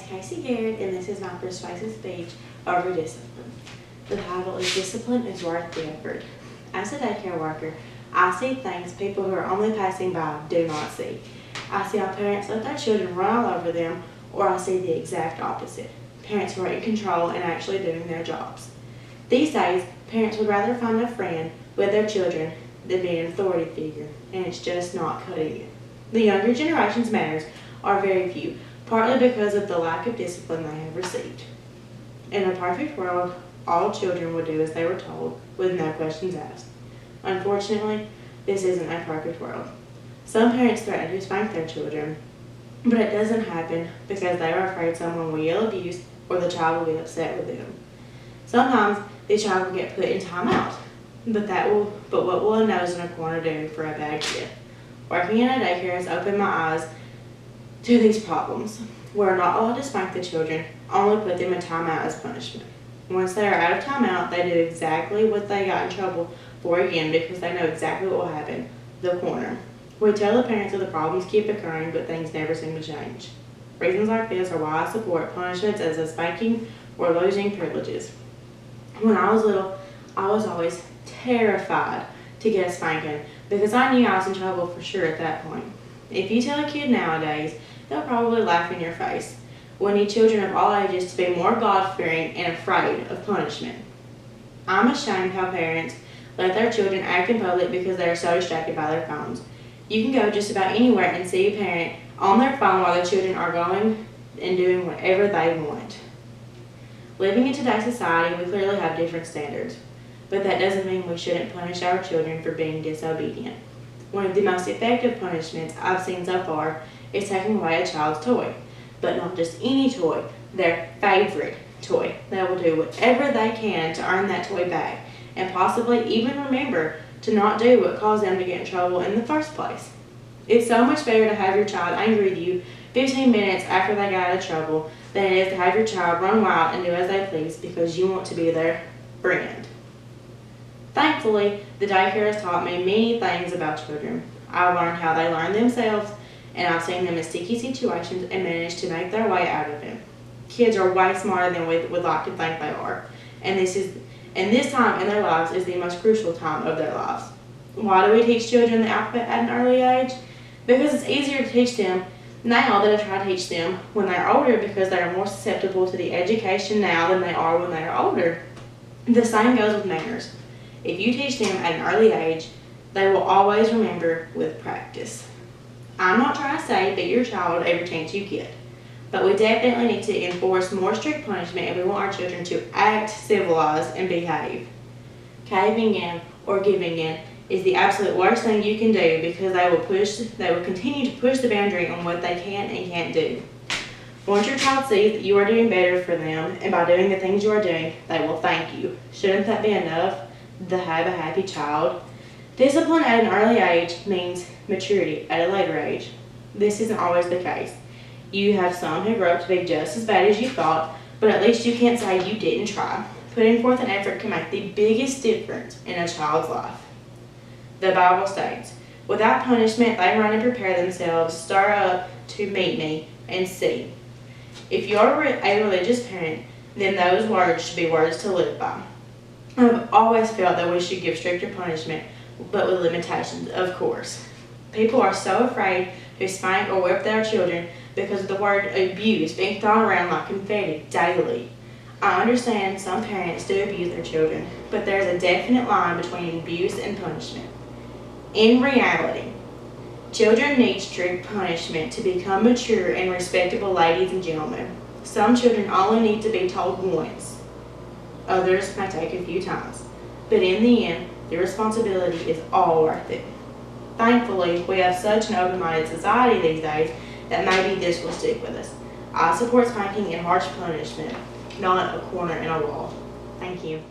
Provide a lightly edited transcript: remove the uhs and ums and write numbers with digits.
Casey Garrett, and this is my persuasive speech over discipline. The title is Discipline is Worth the Effort. As a daycare worker, I see things people who are only passing by do not see. I see how parents let their children run all over them, or I see the exact opposite. Parents who are in control and actually doing their jobs. These days, parents would rather find a friend with their children than be an authority figure, and it's just not cutting it. The younger generation's manners are very few, partly because of the lack of discipline they have received. In a perfect world, all children would do as they were told, with no questions asked. Unfortunately, this isn't a perfect world. Some parents threaten to spank their children, but it doesn't happen because they are afraid someone will yell abuse or the child will be upset with them. Sometimes the child will get put in timeout, but what will a nose in a corner do for a bad kid? Working in a daycare has opened my eyes to these problems. We're not allowed to spank the children, only put them in timeout as punishment. Once they are out of timeout, they do exactly what they got in trouble for again because they know exactly what will happen, the corner. We tell the parents that the problems keep occurring, but things never seem to change. Reasons like this are why I support punishments as a spanking or losing privileges. When I was little, I was always terrified to get a spanking because I knew I was in trouble for sure at that point. If you tell a kid nowadays, they'll probably laugh in your face. We need children of all ages to be more God-fearing and afraid of punishment. I'm ashamed how parents let their children act in public because they are so distracted by their phones. You can go just about anywhere and see a parent on their phone while their children are going and doing whatever they want. Living in today's society, we clearly have different standards, but that doesn't mean we shouldn't punish our children for being disobedient. One of the most effective punishments I've seen so far is taking away a child's toy, but not just any toy, their favorite toy. They will do whatever they can to earn that toy back, and possibly even remember to not do what caused them to get in trouble in the first place. It's so much better to have your child angry with you 15 minutes after they got out of trouble than it is to have your child run wild and do as they please because you want to be their friend. Thankfully, the daycare has taught me many things about children. I've learned how they learn themselves, and I've seen them in sticky situations and managed to make their way out of them. Kids are way smarter than we would like to think they are, and this time in their lives is the most crucial time of their lives. Why do we teach children the alphabet at an early age? Because it's easier to teach them now than to try to teach them when they're older because they are more susceptible to the education now than they are when they are older. The same goes with manners. If you teach them at an early age, they will always remember with practice. I'm not trying to say beat your child every chance you get, but we definitely need to enforce more strict punishment if we want our children to act civilized and behave. Caving in or giving in is the absolute worst thing you can do because they will continue to push the boundary on what they can and can't do. Once your child sees that you are doing better for them and by doing the things you are doing, they will thank you. Shouldn't that be enough to have a happy child? Discipline at an early age means maturity at a later age. This isn't always the case. You have some who grow up to be just as bad as you thought, but at least you can't say you didn't try. Putting forth an effort can make the biggest difference in a child's life. The Bible states, without punishment they run and prepare themselves, stir up to meet me, and see. If you are a religious parent, then those words should be words to live by. I've always felt that we should give stricter punishment, but with limitations, of course. People are so afraid to spank or whip their children because of the word abuse being thrown around like confetti daily. I understand some parents do abuse their children, but there's a definite line between abuse and punishment. In reality, children need strict punishment to become mature and respectable ladies and gentlemen. Some children only need to be told once. Others may take a few times. But in the end, the responsibility is all worth it. Thankfully, we have such an open-minded society these days that maybe this will stick with us. I support spanking and harsh punishment, not a corner in a wall. Thank you.